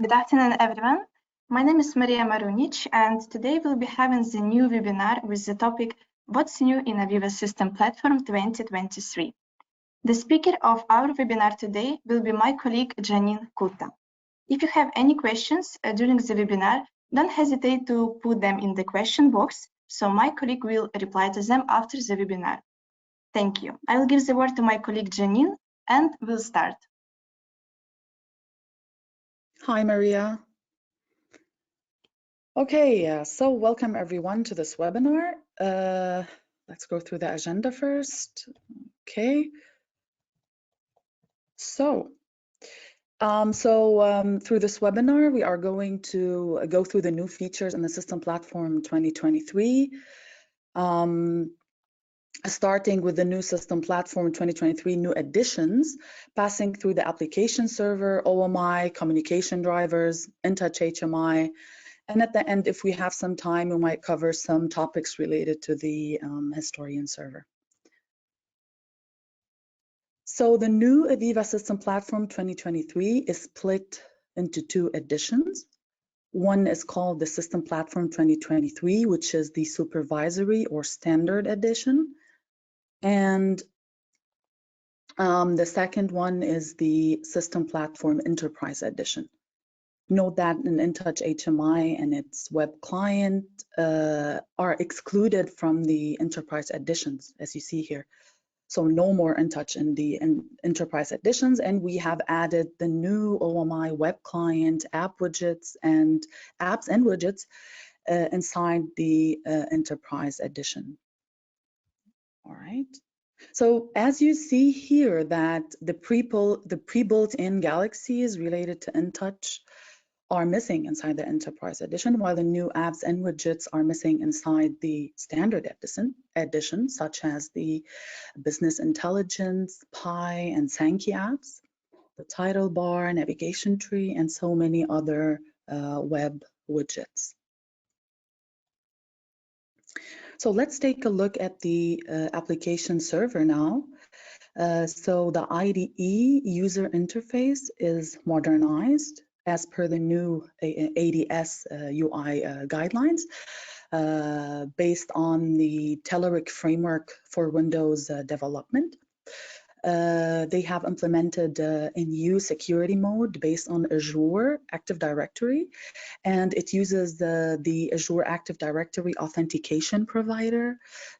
Good afternoon, everyone. My name is Maria Marunic, and today we'll be having the new webinar with the topic What's New in AVEVA System Platform 2023. The speaker of our webinar today will be my colleague Janine Kulta. If you have any questions during the webinar, don't hesitate to put them in the question box, so my colleague will reply to them after the webinar. Thank you. I will give the word to my colleague Janine, and we'll start. Hi, Maria. Okay, so welcome everyone to this webinar. Let's go through the agenda first. Okay. So through this webinar, we are going to go through the new features in the System Platform 2023. Starting with the new System Platform 2023 new additions, passing through the application server, OMI, communication drivers, InTouch HMI, and at the end, if we have some time, we might cover some topics related to the historian server. So the new AVEVA System Platform 2023 is split into two editions. One is called the System Platform 2023, which is the supervisory or standard edition. And the second one is the System Platform Enterprise Edition. Note that an InTouch HMI and its web client are excluded from the Enterprise Editions, as you see here. So no more InTouch in the Enterprise Editions, and we have added the new OMI web client, app widgets, and apps and widgets inside the Enterprise Edition. All right. So as you see here that the pre-built-in galaxies related to InTouch are missing inside the Enterprise Edition, while the new apps and widgets are missing inside the standard edition, such as the Business Intelligence, Pi, and Sankey apps, the title bar, navigation tree, and so many other web widgets. So let's take a look at the application server now. So the IDE user interface is modernized as per the new ADS UI guidelines based on the Telerik framework for Windows development. They have implemented a new security mode based on Azure Active Directory, and it uses the Azure Active Directory authentication provider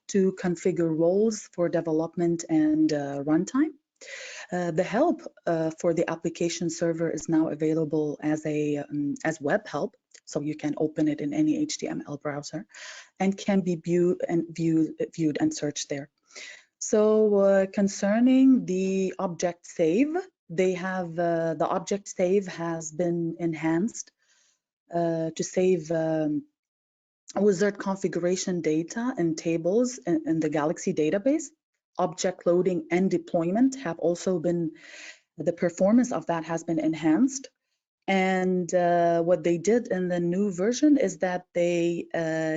to configure roles for development and runtime. The help for the application server is now available as web help, so you can open it in any HTML browser and can be viewed and searched there. So concerning the object save, they have the object save has been enhanced to save wizard configuration data and tables in the Galaxy database. Object loading and deployment have also been, the performance of that has been enhanced. And what they did in the new version is that they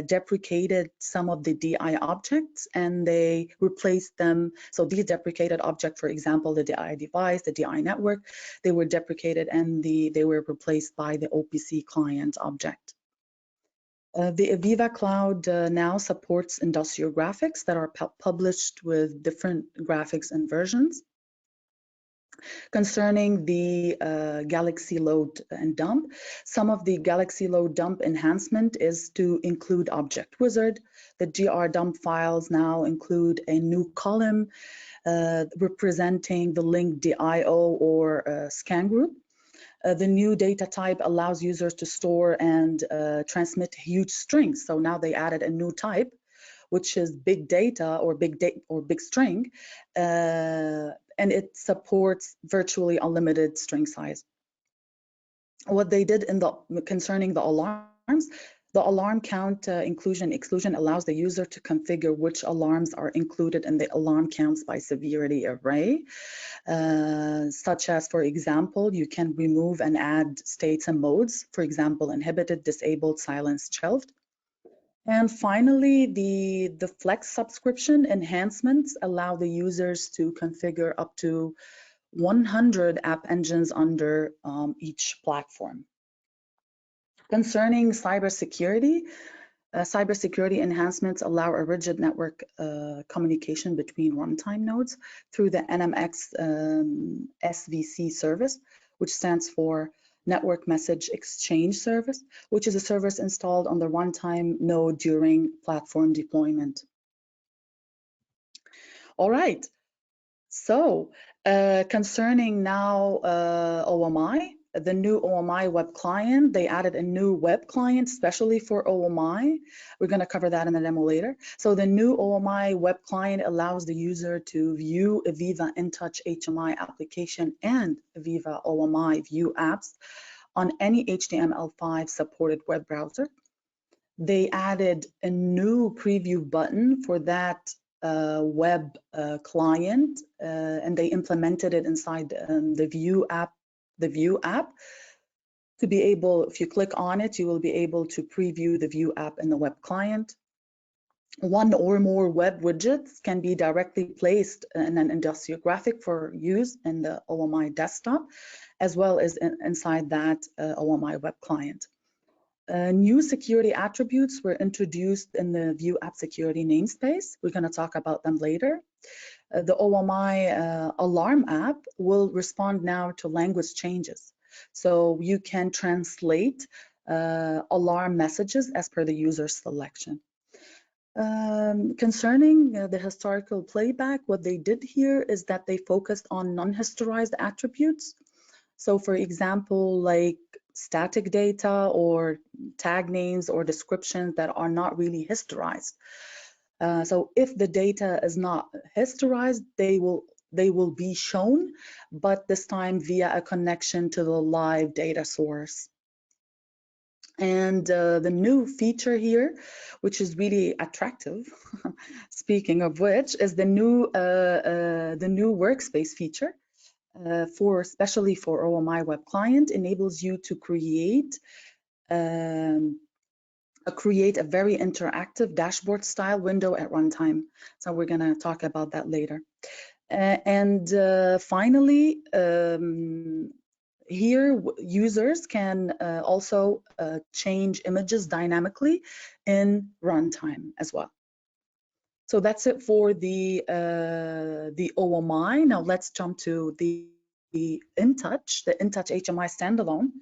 deprecated some of the DI objects and they replaced them. So these deprecated objects, for example, the DI device, the DI network, they were deprecated and they were replaced by the OPC client object. The AVEVA Cloud now supports industrial graphics that are published with different graphics and versions. Concerning the Galaxy Load and Dump, some of the Galaxy Load Dump enhancement is to include Object Wizard. The GR dump files now include a new column representing the linked DIO or scan group. The new data type allows users to store and transmit huge strings. So now they added a new type, which is big data or big string, and it supports virtually unlimited string size. What they did concerning the alarms, the alarm count inclusion/exclusion allows the user to configure which alarms are included in the alarm counts by severity array, such as, for example, you can remove and add states and modes, for example, inhibited, disabled, silenced, shelved. And finally, the Flex subscription enhancements allow the users to configure up to 100 app engines under each platform. Concerning cybersecurity, cybersecurity enhancements allow a rigid network communication between runtime nodes through the NMX SVC service, which stands for Network Message Exchange Service, which is a service installed on the runtime node during platform deployment. All right, so concerning now OMI, the new OMI web client, they added a new web client especially for OMI. We're going to cover that in the demo later. So the new OMI web client allows the user to view AVEVA InTouch HMI application and AVEVA OMI view apps on any HTML5 supported web browser. They added a new preview button for that web client, and they implemented it inside the View app. To be able, if you click on it, you will be able to preview the View app in the web client. One or more web widgets can be directly placed in an industrial graphic for use in the OMI desktop, as well as inside that OMI web client. New security attributes were introduced in the View app security namespace. We're going to talk about them later. The OMI alarm app will respond now to language changes. So you can translate alarm messages as per the user's selection. Concerning the historical playback, what they did here is that they focused on non-historized attributes. So for example, like static data or tag names or descriptions that are not really historized. So if the data is not historized, they will be shown, but this time via a connection to the live data source. And the new feature here, which is really attractive, speaking of which, is the new workspace feature. Especially for OMI web client, enables you to create a very interactive dashboard style window at runtime. So we're going to talk about that later. And finally, here users can also change images dynamically in runtime as well. So that's it for the OMI. Now let's jump to the InTouch HMI standalone.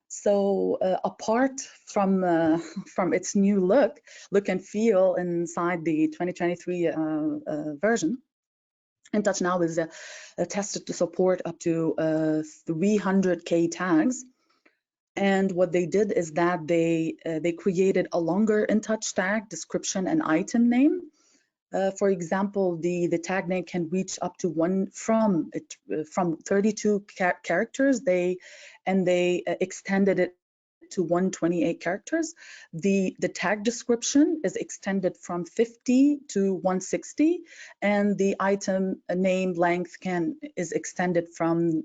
So apart from its new look and feel inside the 2023 version, InTouch now is tested to support up to 300K tags. And what they did is that they created a longer InTouch tag description and item name. For example, the tag name can reach up to from 32 characters. They extended it to 128 characters. The tag description is extended from 50 to 160, and the item name length is extended from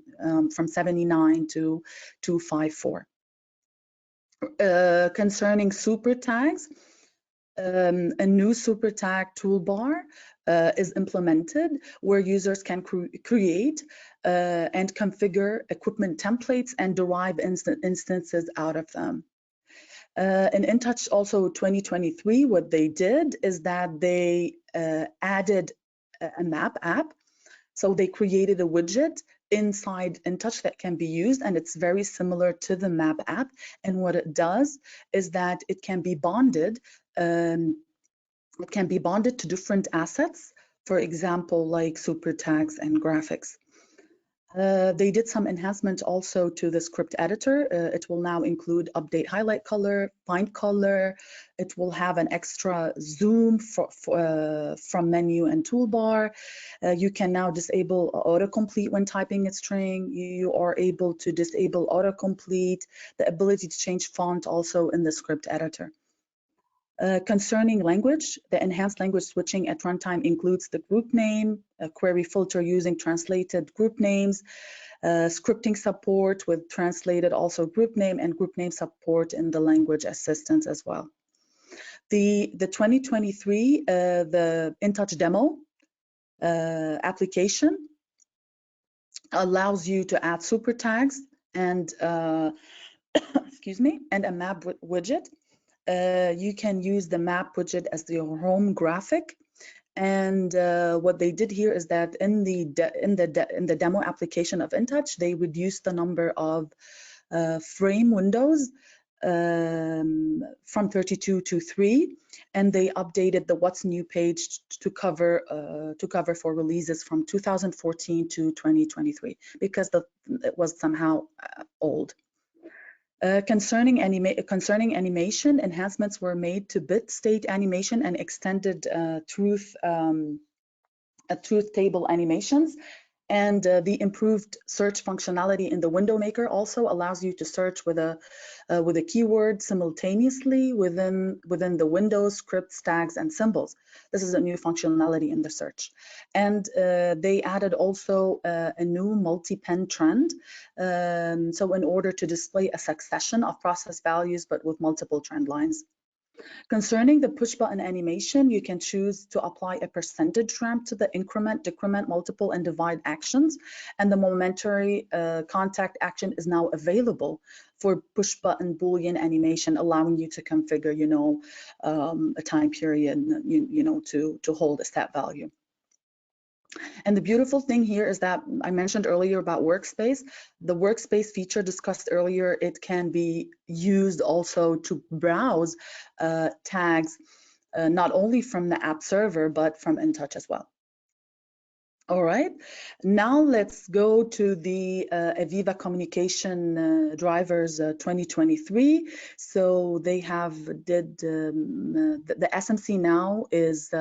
79 to 254. Concerning super tags, a new super tag toolbar is implemented where users can create and configure equipment templates and derive instances out of them. In InTouch also 2023, what they did is that they added a map app. So they created a widget inside InTouch that can be used, and it's very similar to the map app. And what it does is that it can be bonded. It can be bonded to different assets, for example, like super tags and graphics. They did some enhancement also to the script editor. It will now include update highlight color, find color. It will have an extra zoom from menu and toolbar. You can now disable autocomplete when typing a string. You are able to disable autocomplete, the ability to change font also in the script editor. Concerning language, the enhanced language switching at runtime includes the group name, a query filter using translated group names, scripting support with translated also group name, and group name support in the language assistance as well. The 2023, the InTouch demo application allows you to add super tags and excuse me, and a map widget. You can use the map widget as your home graphic. And what they did here is that in the demo application of InTouch, they reduced the number of frame windows from 32 to 3, and they updated the What's New page to cover for releases from 2014 to 2023 because it was somehow old. Concerning animation, enhancements were made to bit state animation and extended truth table animations. And the improved search functionality in the window maker also allows you to search with a keyword simultaneously within the windows, scripts, tags, and symbols. This is a new functionality in the search. And they added also a new multi-pen trend. So in order to display a succession of process values, but with multiple trend lines. Concerning the push button animation, you can choose to apply a percentage ramp to the increment, decrement, multiple, and divide actions. And the momentary contact action is now available for push button Boolean animation, allowing you to configure, a time period, to hold a set value. And the beautiful thing here is that I mentioned earlier about workspace. The workspace feature discussed earlier, it can be used also to browse tags, not only from the app server, but from InTouch as well. All right, now let's go to the AVEVA communication drivers 2023. So they did the SMC now is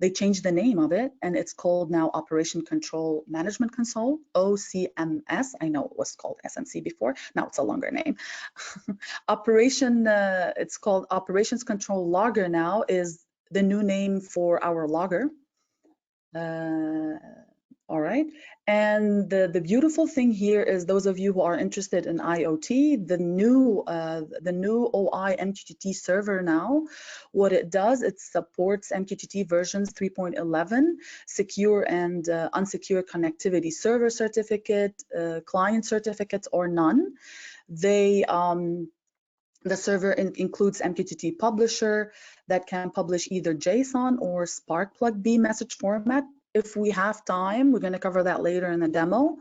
they changed the name of it, and it's called now Operation Control Management Console, OCMS. I know it was called SMC before. Now it's a longer name. It's called Operations Control Logger now is the new name for our logger. All right, and the beautiful thing here is those of you who are interested in IoT, the new OI MQTT server now, what it does, it supports MQTT versions 3.11, secure and unsecure connectivity server certificate, client certificates, or none. The server includes MQTT publisher that can publish either JSON or Sparkplug message format. If we have time, we're going to cover that later in the demo.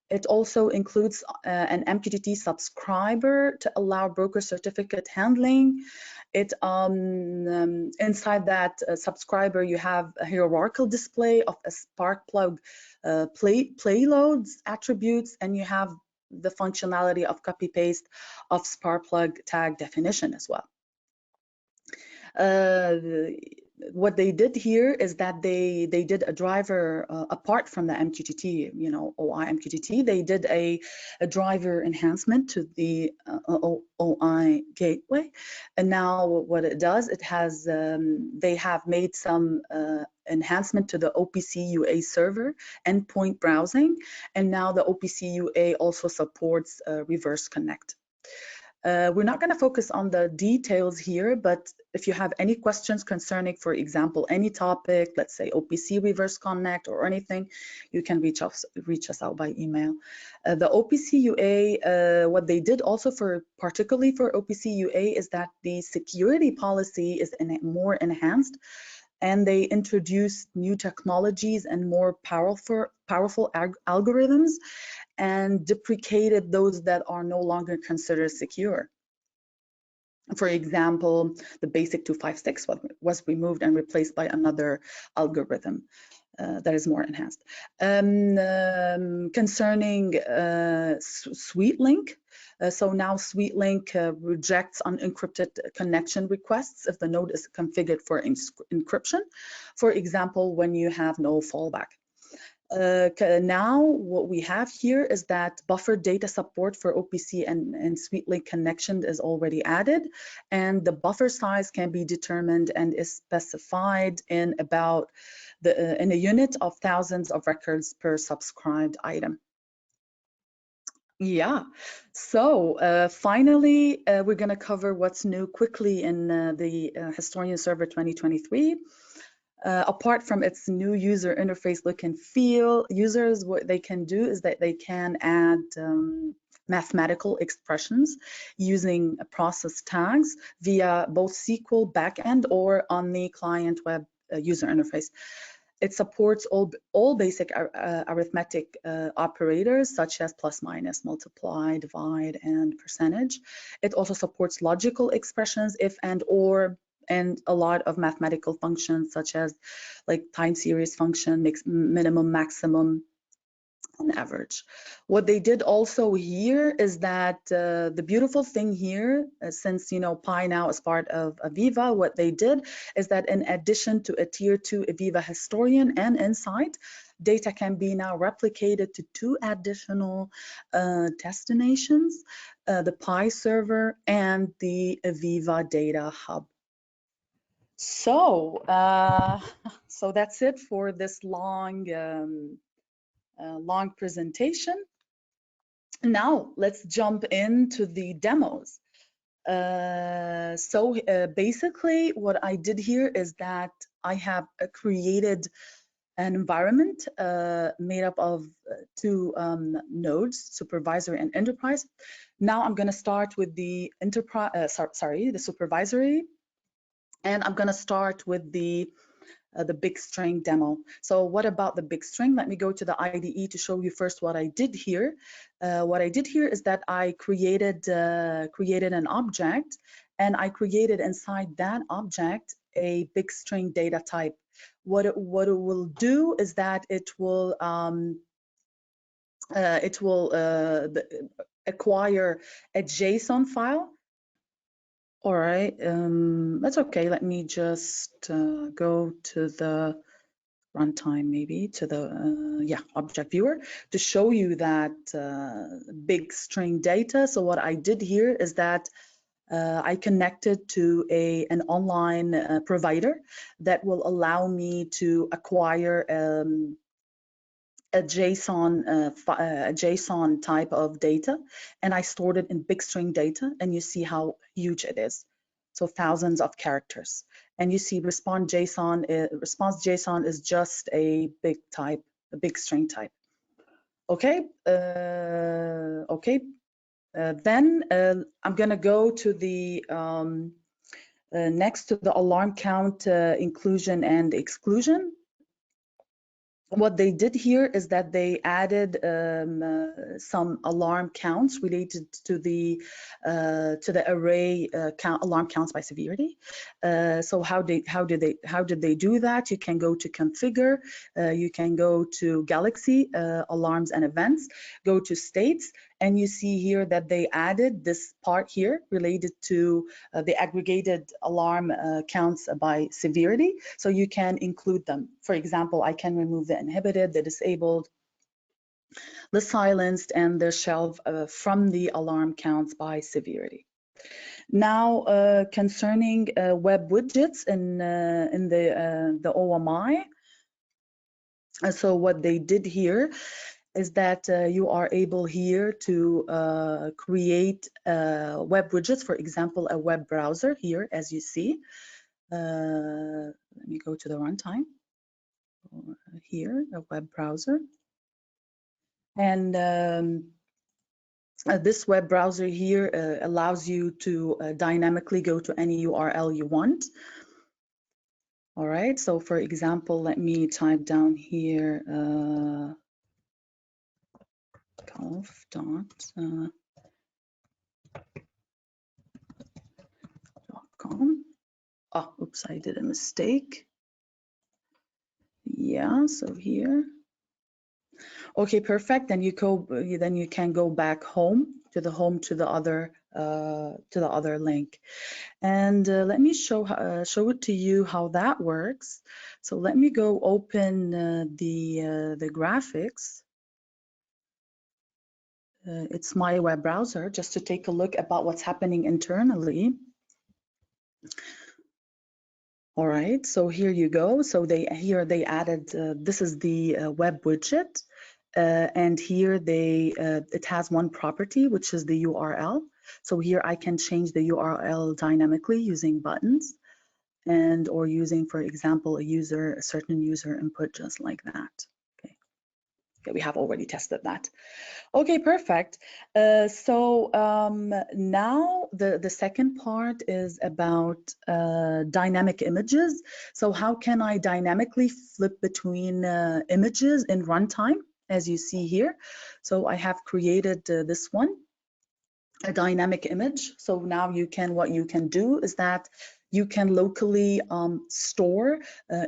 It also includes an MQTT subscriber to allow broker certificate handling. Inside that subscriber, you have a hierarchical display of a Sparkplug payloads attributes, and you have the functionality of copy paste of Sparkplug tag definition as well. What they did here is that they did a driver apart from the MQTT, OI MQTT. They did a driver enhancement to the OI gateway, and now what it does, it has they have made some enhancement to the OPC UA server endpoint browsing, and now the OPC UA also supports reverse connect. We're not going to focus on the details here, but if you have any questions concerning, for example, any topic, let's say OPC reverse connect or anything, you can reach us out by email. The OPC UA, what they did also particularly for OPC UA is that the security policy is more enhanced, and they introduced new technologies and more powerful algorithms, and deprecated those that are no longer considered secure. For example, the basic 256 was removed and replaced by another algorithm that is more enhanced. Concerning SweetLink, so now SweetLink rejects unencrypted connection requests if the node is configured for encryption. For example, when you have no fallback. Now what we have here is that buffer data support for OPC and SweetLink connection is already added, and the buffer size can be determined and is specified in about in a unit of thousands of records per subscribed item. Yeah, so finally, we're going to cover what's new quickly in the Historian Server 2023. Apart from its new user interface look and feel, users, what they can do is that they can add mathematical expressions using process tags via both SQL backend or on the client web user interface. It supports all basic arithmetic operators such as plus, minus, multiply, divide, and percentage. It also supports logical expressions, if and or, and a lot of mathematical functions such as like time series function, minimum, maximum, and average. What they did also here is that the beautiful thing here, since Pi now is part of AVEVA, what they did is that in addition to a tier 2 AVEVA historian and insight, data can be now replicated to 2 additional destinations, the Pi server and the AVEVA data hub. So that's it for this long presentation. Now let's jump into the demos. Basically what I did here is that I have created an environment made up of 2 nodes, supervisory and enterprise. Now I'm going to start with the the supervisory, and I'm going to start with the big string demo. So what about the big string? Let me go to the IDE to show you first what I did here. What I did here is that I created an object, and I created inside that object a big string data type. What it will do is that it will acquire a JSON file. All right, that's okay. Let me just go to the runtime, maybe to the object viewer to show you that big string data. So what I did here is that I connected to an online provider that will allow me to acquire a JSON type of data, and I stored it in big string data, and you see how huge it is. So thousands of characters. And you see response JSON is just a big string type. Okay. Then I'm gonna go to the next to the alarm count inclusion and exclusion. What they did here is that they added some alarm counts related to the array alarm counts by severity. So how did they do that? You can go to configure, you can go to Galaxy alarms and events, go to states, and you see here that they added this part here related to the aggregated alarm counts by severity. So you can include them. For example, I can remove the inhibited, the disabled, the silenced, and the shelf from the alarm counts by severity. Now, concerning web widgets in the OMI, so what they did here is that you are able here to create web widgets, for example, a web browser here, as you see. Let me go to the runtime. Here, a web browser. And this web browser here allows you to dynamically go to any URL you want. All right, so for example, let me type down here golf.com. Oh, oops, I did a mistake. Yeah, so here. Okay, perfect. Then you can go back home to the other link. And let me show it to you how that works. So let me go open the graphics. It's my web browser, just to take a look about what's happening internally. All right, so here you go. So they added this is the web widget, and here it has one property, which is the URL. So here I can change the URL dynamically using buttons, or using, for example, a certain user input, just like that. Okay. Okay, we have already tested that. Okay, perfect. Now the second part is about dynamic images. So how can I dynamically flip between images in runtime, as you see here? So I have created this one, a dynamic image. So now what you can do is that you can locally store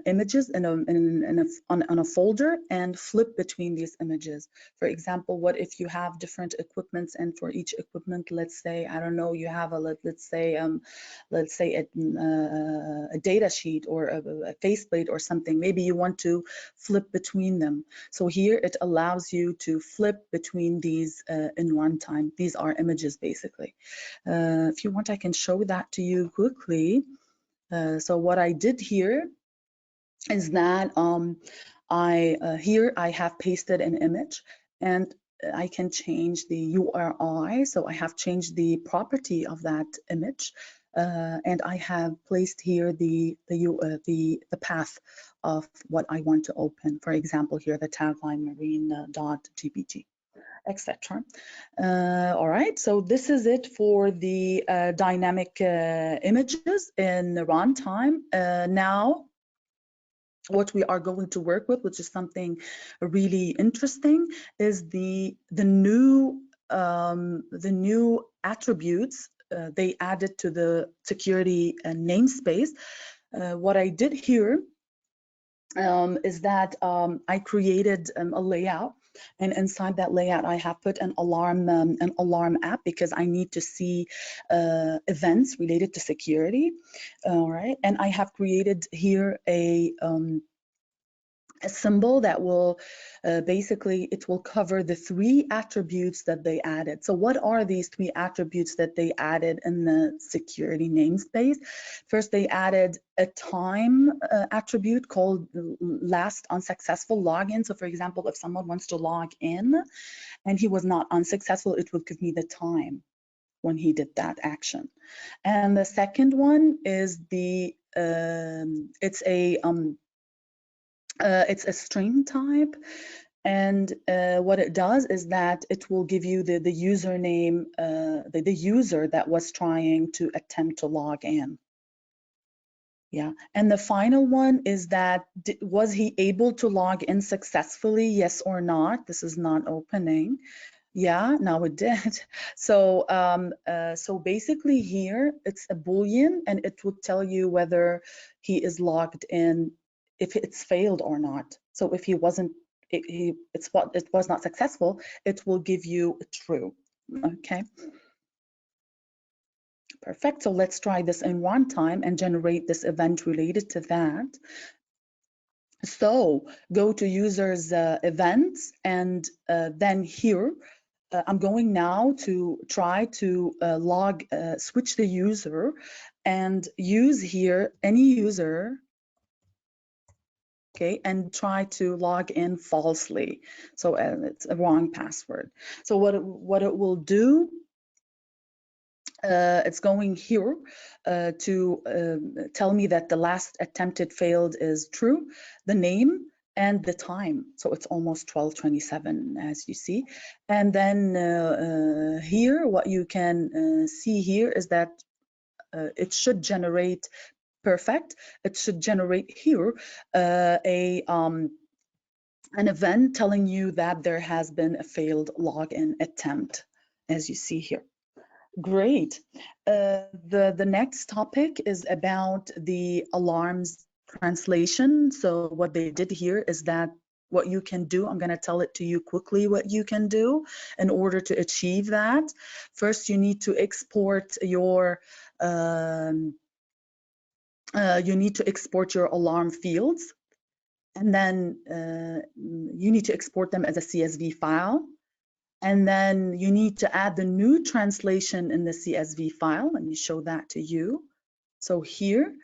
images on a folder and flip between these images. For example, what if you have different equipments, and for each equipment, let's say, I don't know, you have let's say a data sheet or a faceplate or something. Maybe you want to flip between them. So here it allows you to flip between these in runtime. These are images basically. If you want, I can show that to you quickly. So what I did here is that here I have pasted an image, and I can change the URI. So I have changed the property of that image, and I have placed here the path of what I want to open. For example, here the tagline marine.gpt. etc. All right, so this is it for the dynamic images in runtime. Now, what we are going to work with, which is something really interesting, is the new attributes they added to the security namespace. What I did here is that I created a layout, and inside that layout I have put an alarm app, because I need to see events related to security. All right, and I have created here a symbol that will basically, it will cover the 3 attributes that they added. So what are these 3 attributes that they added in the security namespace? First, they added a time attribute called last unsuccessful login. So for example, if someone wants to log in and he was not unsuccessful, it will give me the time when he did that action. And the second one is it's a string type, and what it does is that it will give you the username, the user that was trying to attempt to log in. Yeah, and the final one is that was he able to log in successfully, yes or not? This is not opening. Yeah, now it did. So so basically here it's a Boolean, and it will tell you whether he is logged in, if it's failed or not. So if he wasn't, it was not successful, it will give you a true. Okay. Perfect. So let's try this in runtime and generate this event related to that. So go to users events, and then here I'm going now to try to switch the user and use here any user, okay, and try to log in falsely. So it's a wrong password. So what it will do, it's going here to tell me that the last attempted failed is true, the name, and the time. So it's almost 12:27, as you see. And then here, what you can see here is that it should generate, perfect, it should generate here an event telling you that there has been a failed login attempt, as you see here. Great. The next topic is about the alarms translation. So what they did here is that what you can do, I'm going to tell it to you quickly what you can do in order to achieve that. First, you need to export your alarm fields, and then you need to export them as a CSV file. And then you need to add the new translation in the CSV file. Let me show that to you. So here,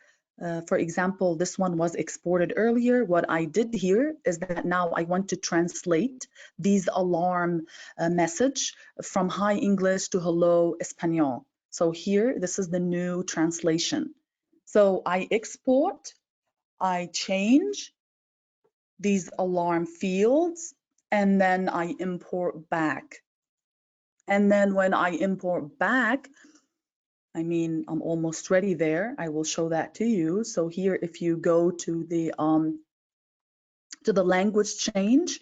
for example, this one was exported earlier. What I did here is that now I want to translate these alarm message from Hi English to Hello Espanol. So here, this is the new translation. So I export, I change these alarm fields, and then I import back. And then when I import back, I mean, I'm almost ready there. I will show that to you. So here, if you go to the language change,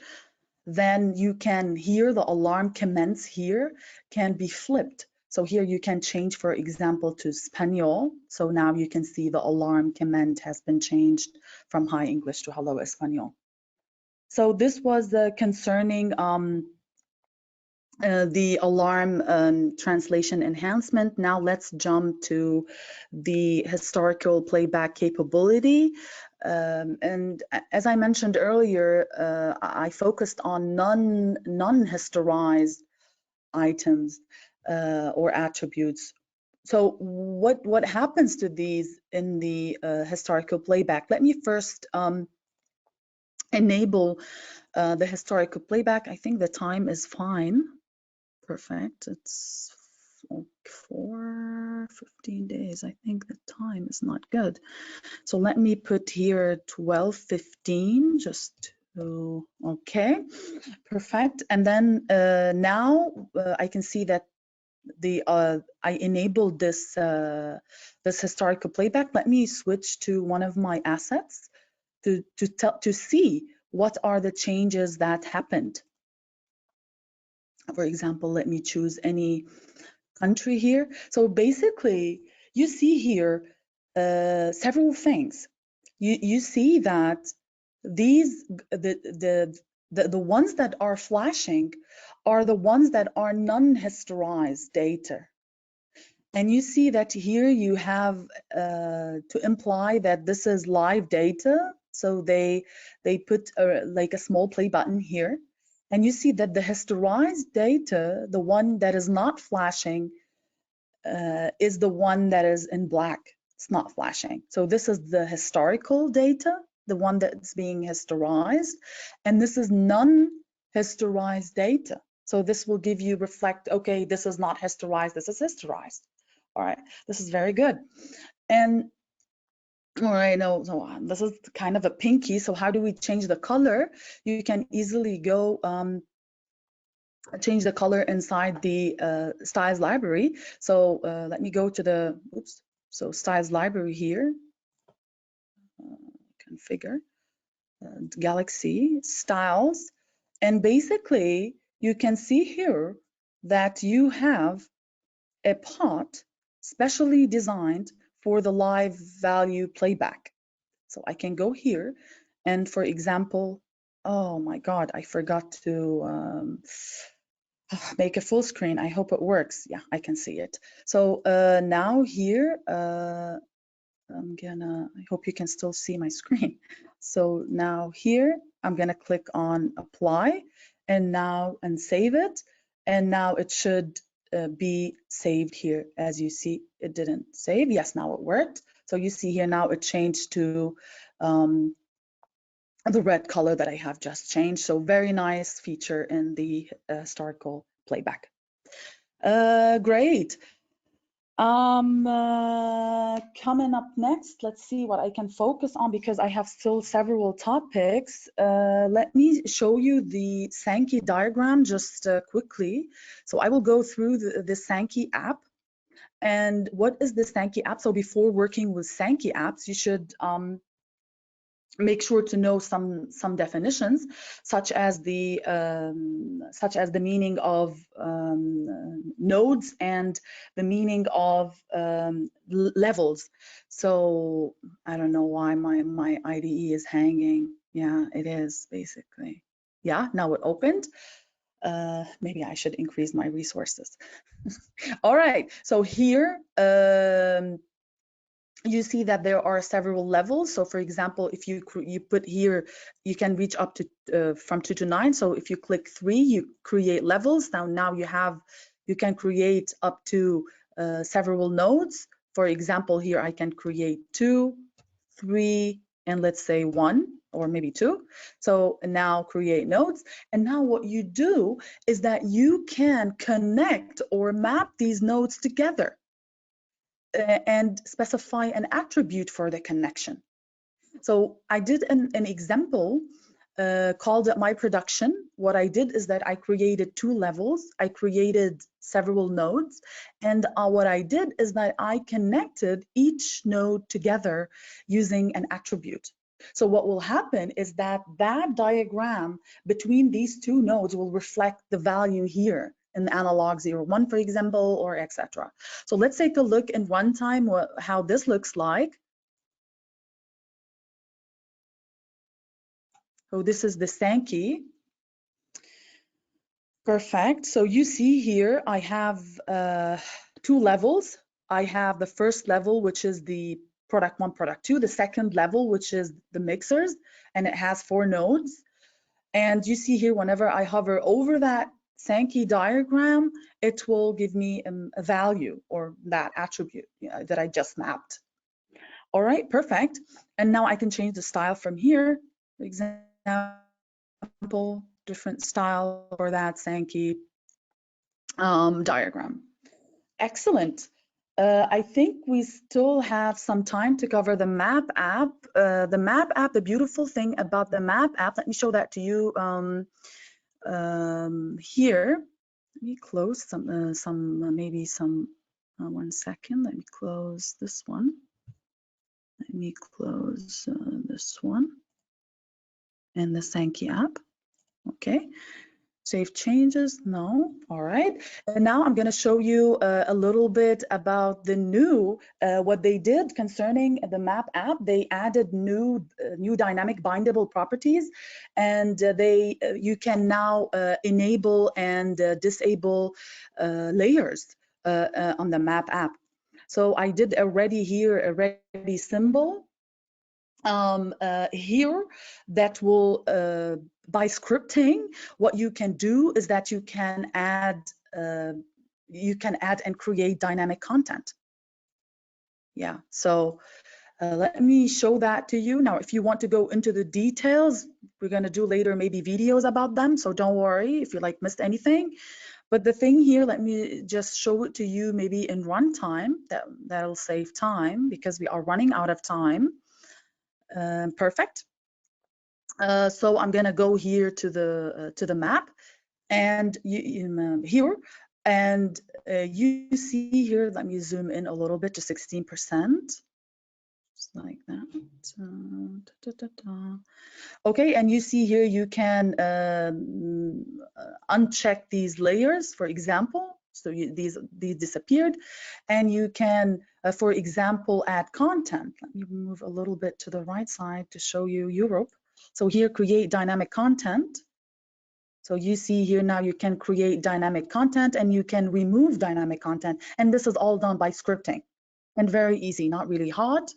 then you can hear the alarm commence here can be flipped. So here you can change, for example, to Espanol. So now you can see the alarm command has been changed from Hi English to Hello Espanol. So this was concerning the alarm translation enhancement. Now let's jump to the historical playback capability. And as I mentioned earlier, I focused on non-historized items or attributes. So what happens to these in the historical playback? Let me first enable the historical playback. I think the time is fine. Perfect. It's 15 days. I think the time is not good. So let me put here 12:15 just to, okay, perfect. And then now I can see that I enabled this this historical playback. Let me switch to one of my assets to see what are the changes that happened. For example, let me choose any country here. So basically, you see here several things. You see that these the ones that are flashing are the ones that are non-historized data. And you see that here you have to imply that this is live data. So they put like a small play button here. And you see that the historized data, the one that is not flashing, is the one that is in black. It's not flashing. So this is the historical data, the one that's being historized. And this is non-historized data. So this will give you reflect, okay, this is not historized, this is historized. All right, this is very good. And all right, no, so this is kind of a pinky. So how do we change the color? You can easily go change the color inside the styles library. So let me go to the, oops, so styles library here, configure, Galaxy, styles. And basically you can see here that you have a pot specially designed for the live value playback. So I can go here and, for example, oh my God, I forgot to make a full screen. I hope it works. Yeah, I can see it. So now here, I hope you can still see my screen. So now here, I'm gonna click on apply and save it. And now it should be saved here. As you see, it didn't save. Yes, now it worked. So you see here now it changed to the red color that I have just changed. So very nice feature in the historical playback. Great. Coming up next, let's see what I can focus on because I have still several topics. Let me show you the Sankey diagram just quickly. So I will go through the Sankey app. And what is the Sankey app? So before working with Sankey apps, you should make sure to know some definitions, such as the meaning of nodes and the meaning of levels. So I don't know why my IDE is hanging. Yeah, it is basically. Yeah, now it opened. Maybe I should increase my resources. All right, so here you see that there are several levels. So for example, if you put here, you can reach up to from 2 to 9. So if you click 3, you create levels. Now you can create up to several nodes. For example, here I can create 2, 3, and let's say 1 or maybe 2. So now create nodes. And now what you do is that you can connect or map these nodes together and specify an attribute for the connection. So I did an example called it my production. What I did is that I created 2 levels. I created several nodes. And what I did is that I connected each node together using an attribute. So what will happen is that that diagram between these 2 nodes will reflect the value here in the analog 0, 1, for example, or etc. So let's take a look in runtime how this looks like. So this is the Sankey. Perfect. So you see here, I have 2 levels. I have the first level, which is the product 1, product 2, the second level, which is the mixers, and it has 4 nodes. And you see here, whenever I hover over that Sankey diagram, it will give me a value or that attribute that I just mapped. All right, perfect. And now I can change the style from here. For example, different style for that Sankey diagram. Excellent. I think we still have some time to cover the map app. The map app, the beautiful thing about the map app, let me show that to you here. Let me close maybe some 1 second. Let me close this one. Let me close this one and the Sankey app. Okay. Save changes, no, all right. And now I'm going to show you a little bit about the new, what they did concerning the map app. They added new dynamic bindable properties, and you can now enable and disable layers on the map app. So I did already here a ready symbol here that will by scripting, what you can do is that you can add and create dynamic content. Yeah, so let me show that to you. Now, if you want to go into the details, we're going to do later maybe videos about them, so don't worry if you missed anything. But the thing here, let me just show it to you maybe in runtime. That'll save time because we are running out of time. Perfect. So I'm going to go here to the map, and here, and you see here. Let me zoom in a little bit to 16%, just like that. Okay, and you see here you can uncheck these layers, for example. So these disappeared, and you can, for example, add content. Let me move a little bit to the right side to show you Europe. So here, create dynamic content. So you see here now you can create dynamic content and you can remove dynamic content. And this is all done by scripting and very easy, not really hard.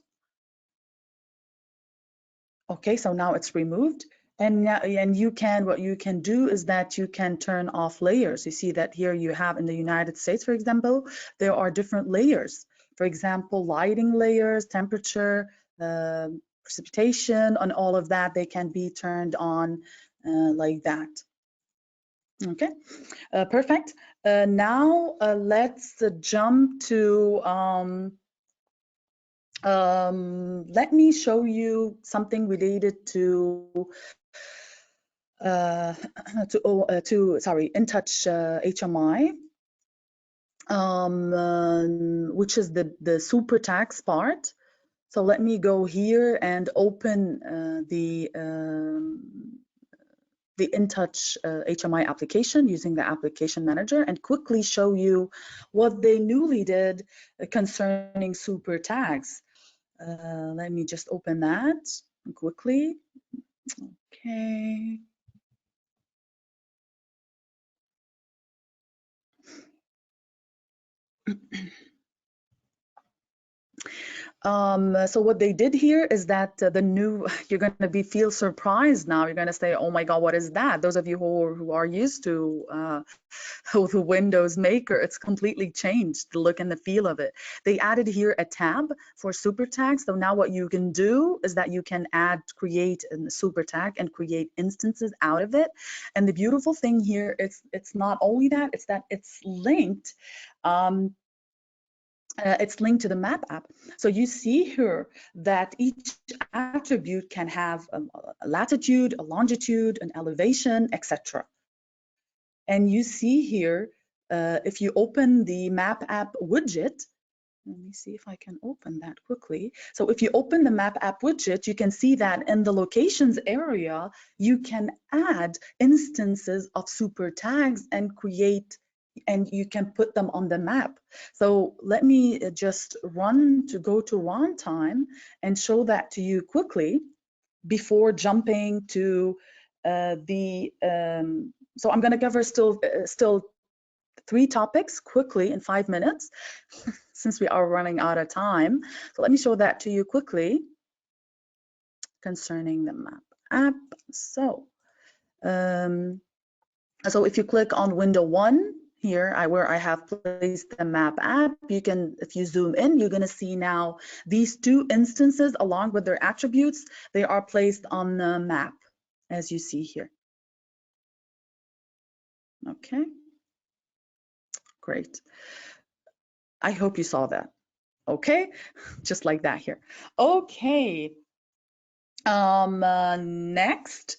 Okay, so now it's removed. And now, what you can do is that you can turn off layers. You see that here you have in the United States, for example, there are different layers. For example, lighting layers, temperature, precipitation, and all of that, they can be turned on like that. Okay, perfect. Now let's jump to let me show you something related to InTouch HMI, which is the super tags part. So let me go here and open the InTouch HMI application using the application manager and quickly show you what they newly did concerning super tags. Let me just open that quickly. Okay. So what they did here is that the new, you're going to feel surprised now. You're going to say, oh my God, what is that? Those of you who are used to the Windows Maker, it's completely changed the look and the feel of it. They added here a tab for super tags. So now what you can do is that you can create a super tag and create instances out of it. And the beautiful thing here, it's not only that, it's that it's linked it's linked to the map app. So you see here that each attribute can have a latitude, a longitude, an elevation, etc. And you see here, if you open the map app widget, let me see if I can open that quickly. So if you open the map app widget, you can see that in the locations area, you can add instances of super tags and create, and you can put them on the map. So let me just go to runtime and show that to you quickly before jumping to so I'm going to cover still 3 topics quickly in 5 minutes since we are running out of time. So let me show that to you quickly concerning the map app. So if you click on window 1 here, where I have placed the map app, you can, if you zoom in, you're going to see now these 2 instances along with their attributes, they are placed on the map, as you see here. Okay, great. I hope you saw that. Okay, just like that here. Okay, next,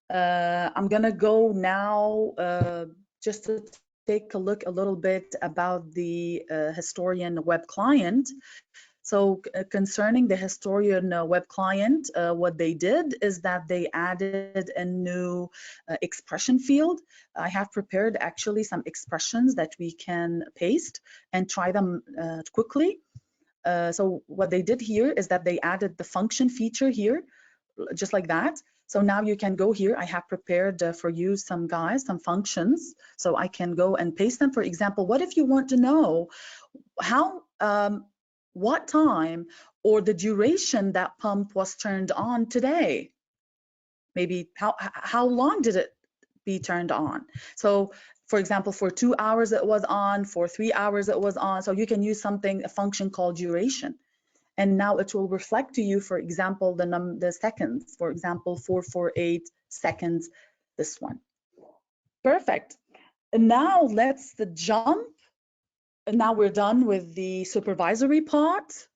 I'm gonna go now just to take a look a little bit about the Historian web client. So concerning the Historian web client, what they did is that they added a new expression field. I have prepared actually some expressions that we can paste and try them quickly. So what they did here is that they added the function feature here, just like that. So now you can go here. I have prepared for you some functions, so I can go and paste them. For example, what if you want to know how, what time or the duration that pump was turned on today? Maybe how long did it be turned on? So for example, for 2 hours it was on, for 3 hours it was on. So you can use a function called duration. And now it will reflect to you, for example, the seconds, for example, 448 seconds, this one. Perfect. And now let's jump. And now we're done with the supervisory part.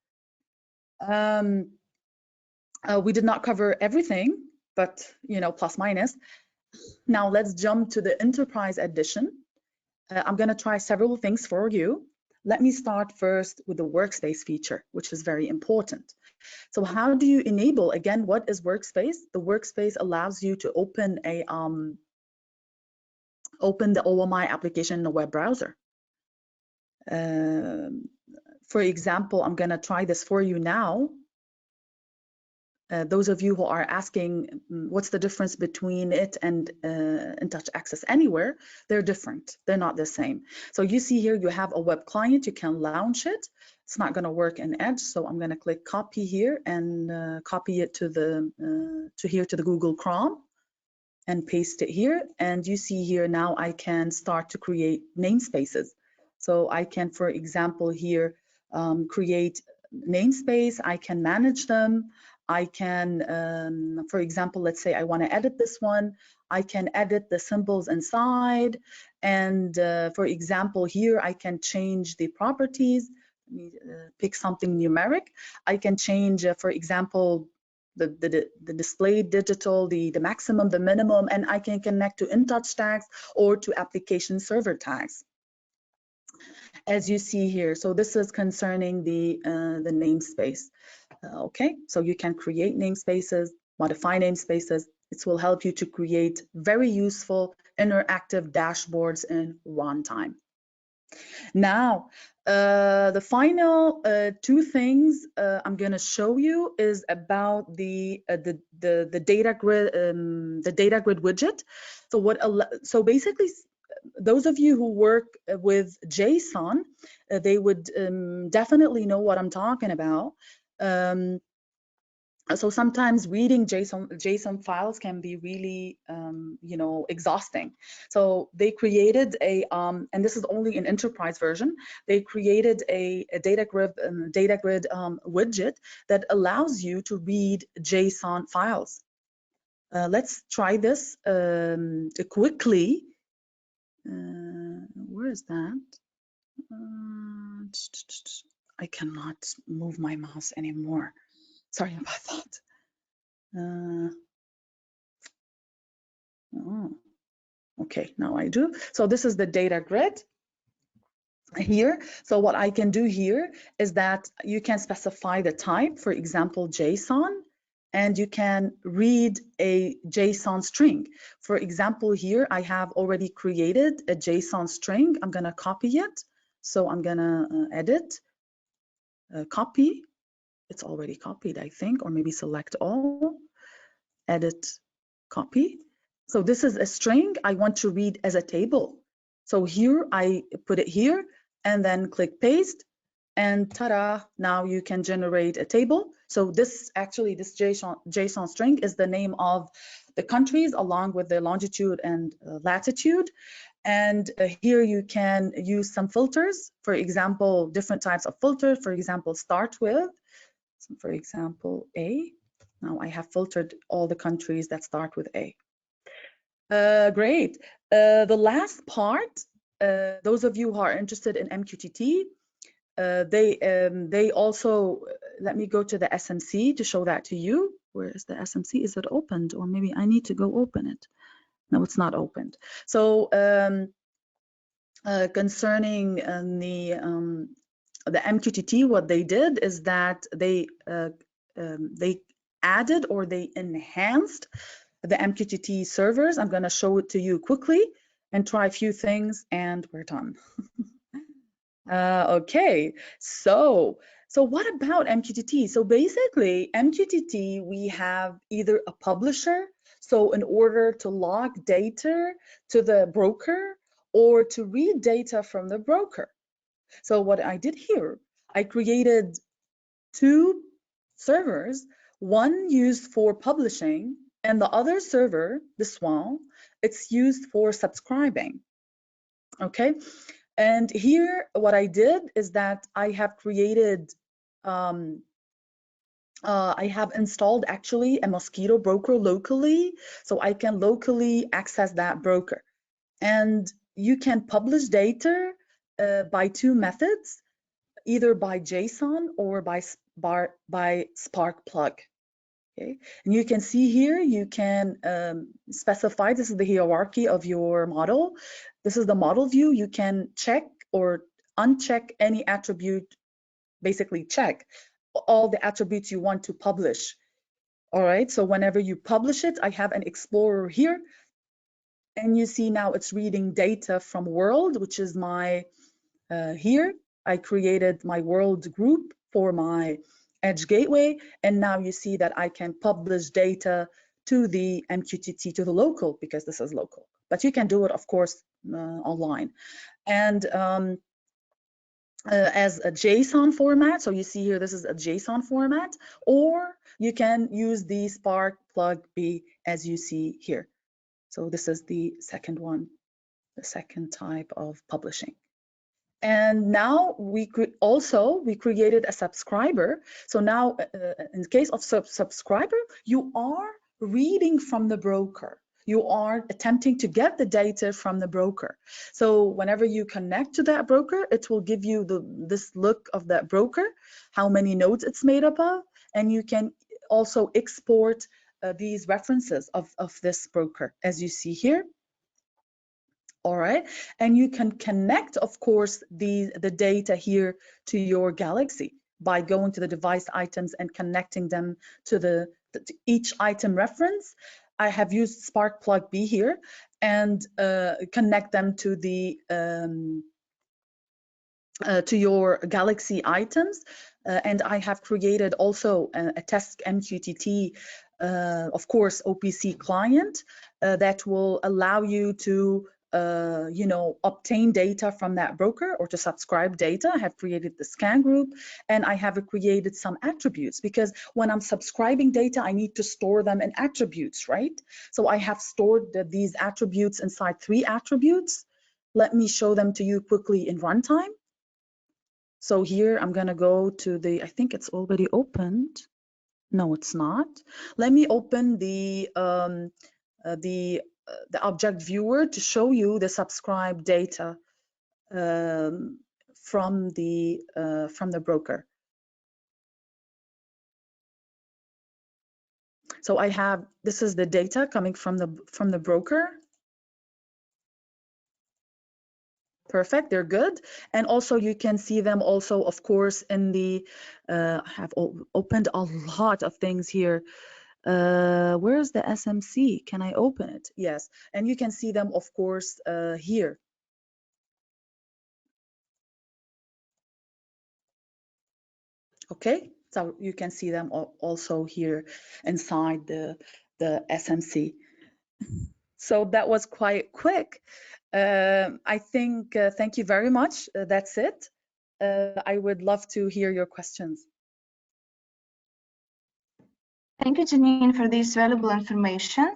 We did not cover everything, but plus minus. Now let's jump to the enterprise edition. I'm going to try several things for you. Let me start first with the workspace feature, which is very important. So how do you enable, again, what is workspace? The workspace allows you to open the OMI application in a web browser. For example, I'm going to try this for you now. Those of you who are asking what's the difference between it and InTouch Access Anywhere, they're different. They're not the same. So you see here you have a web client. You can launch it. It's not going to work in Edge, so I'm going to click copy here and copy it to the Google Chrome and paste it here. And you see here now I can start to create namespaces. So I can, for example, here create namespace. I can manage them. I can, for example, let's say I want to edit this one. I can edit the symbols inside. And for example, here I can change the properties. Let me pick something numeric. I can change, for example, the display digital, the maximum, the minimum, and I can connect to InTouch tags or to application server tags, as you see here. So this is concerning the namespace. Okay, so you can create namespaces, modify namespaces. It will help you to create very useful interactive dashboards in runtime. Now, the final 2 things I'm going to show you is about the data grid, widget. So basically, those of you who work with JSON, they would definitely know what I'm talking about. So sometimes reading JSON files can be really, exhausting. So they created and this is only an enterprise version. They created a data grid widget that allows you to read JSON files. Let's try this quickly. Where is that? I cannot move my mouse anymore. Sorry about that. Oh, okay, now I do. So this is the data grid here. So what I can do here is that you can specify the type, for example, JSON, and you can read a JSON string. For example, here I have already created a JSON string. I'm gonna copy it. So I'm gonna edit, copy. It's already copied, I think, or maybe select all, edit, copy. So this is a string I want to read as a table. So here I put it here and then click paste, and ta-da, now you can generate a table. So this actually, this JSON string is the name of the countries along with the longitude and latitude. And here you can use some filters, for example, different types of filters, for example, start with, so for example, A. Now I have filtered all the countries that start with A. Great. The last part, those of you who are interested in MQTT, they also, let me go to the SMC to show that to you. Where is the SMC? Is it opened? Or maybe I need to go open it. No, it's not opened. So concerning the MQTT, what they did is that they added or they enhanced the MQTT servers. I'm going to show it to you quickly and try a few things, and we're done. Okay, so what about MQTT? So basically, MQTT, we have either a publisher, so in order to log data to the broker or to read data from the broker. So what I did here, I created two servers, one used for publishing and the other server, this one, it's used for subscribing. Okay, and here what I did is that I have created, I have installed actually a Mosquito broker locally, so I can locally access that broker. And you can publish data by two methods, either by JSON or by Spark plug. Okay, and you can see here, you can specify, this is the hierarchy of your model. This is the model view. You can check or uncheck any attribute, basically check all the attributes you want to publish. All right, so whenever you publish it, I have an explorer here, and you see now it's reading data from world, which is my, here, I created my world group for my Edge gateway, and now you see that I can publish data to the MQTT, to the local, because this is local. But you can do it, of course, online. And as a JSON format, so you see here, this is a JSON format, or you can use the Spark plug B as you see here. So this is the second one, the second type of publishing. And now we created a subscriber. So now in the case of subscriber, you are reading from the broker. You are attempting to get the data from the broker. So whenever you connect to that broker, it will give you this look of that broker, how many nodes it's made up of, and you can also export these references of this broker, as you see here. All right, and you can connect, of course, the data here to your Galaxy by going to the device items and connecting them to each item reference. I have used Spark plug B here and connect them to the to your Galaxy items, and I have created also a test MQTT, of course, OPC client that will allow you to you know, obtain data from that broker or to subscribe data. I have created the scan group, and I have created some attributes, because when I'm subscribing data, I need to store them in attributes, right? So I have stored these attributes inside 3 attributes. Let me show them to you quickly in runtime. So here I'm gonna go to the, I think it's already opened. No, it's not. Let me open the object viewer to show you the subscribe data from the broker. So I have, this is the data coming from the broker. Perfect, they're good. And also you can see them also, of course, in the, I have opened a lot of things here. Where's the SMC? Can I open it? Yes, and you can see them, of course, here. Okay, so you can see them also here inside the SMC. So that was quite quick. I think, thank you very much. That's it. I would love to hear your questions. Thank you, Janine, for this valuable information.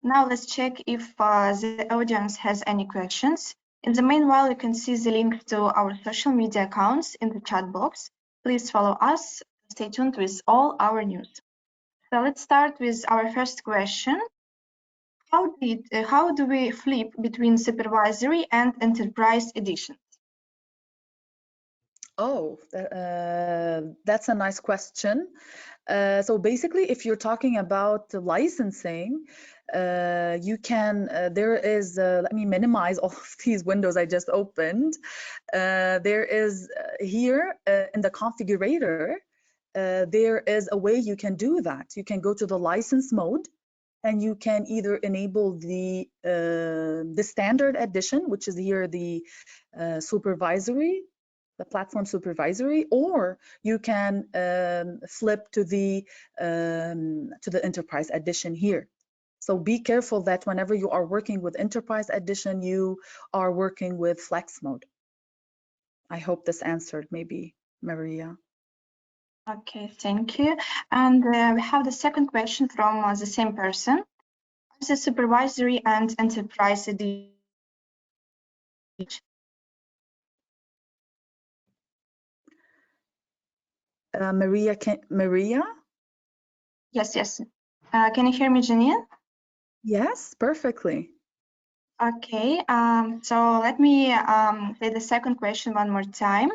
Now let's check if the audience has any questions. In the meanwhile, you can see the link to our social media accounts in the chat box. Please follow us. Stay tuned with all our news. So let's start with our first question. How do we flip between supervisory and enterprise editions? Oh, that's a nice question. So basically, if you're talking about licensing, you can, there is, let me minimize all of these windows I just opened. There is here in the configurator, there is a way you can do that. You can go to the license mode and you can either enable the standard edition, which is here the supervisory, the platform supervisory, or you can flip to the enterprise edition here. So be careful that whenever you are working with enterprise edition, you are working with flex mode. I hope this answered maybe, Maria. Okay, thank you. And we have the second question from the same person. Are the supervisory and enterprise edition? Maria, Maria? Yes, yes. Can you hear me, Janine? Yes, perfectly. Okay, so let me say the second question one more time.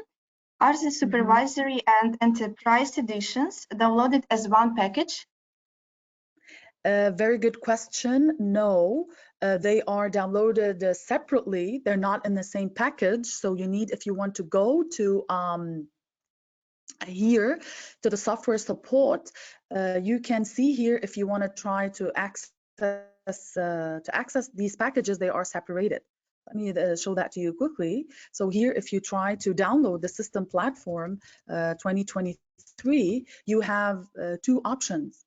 Are the supervisory and enterprise editions downloaded as one package? Very good question. No, they are downloaded separately. They're not in the same package. So you need, if you want to go to here to the software support, you can see here if you want to try to access these packages, they are separated. Let me show that to you quickly. So here, if you try to download the system platform 2023, you have two options.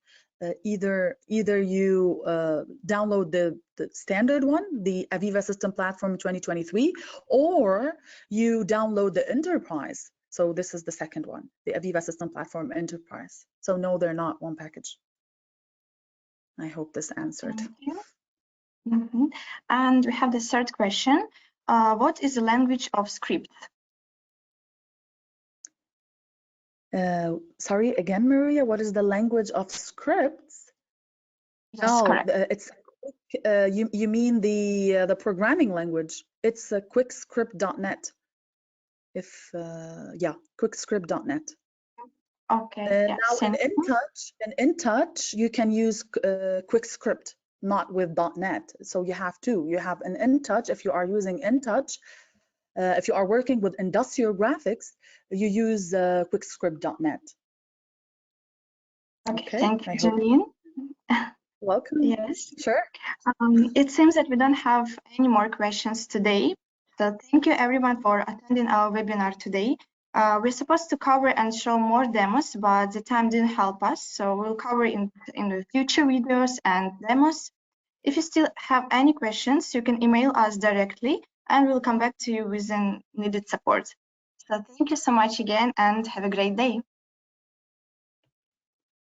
Either you download the standard one, the AVEVA System Platform 2023, or you download the enterprise. So this is the second one, the AVEVA System Platform Enterprise. So no, they're not one package. I hope this answered. Thank you. And we have the third question. What is the language of scripts? Sorry, again, Maria, what is the language of scripts? Yes, correct. It's you mean the programming language? It's QuickScript.net. If yeah, QuickScript.net. Okay. Now in InTouch, you can use QuickScript, not with .net. So you have two. You have an InTouch. If you are using InTouch, if you are working with industrial graphics, you use QuickScript.net. Okay, thank you, Janine. Welcome. Yes. Sure. It seems that we don't have any more questions today. So thank you everyone for attending our webinar today. We're supposed to cover and show more demos, but the time didn't help us. So we'll cover in the future videos and demos. If you still have any questions, you can email us directly and we'll come back to you with the needed support. So thank you so much again and have a great day.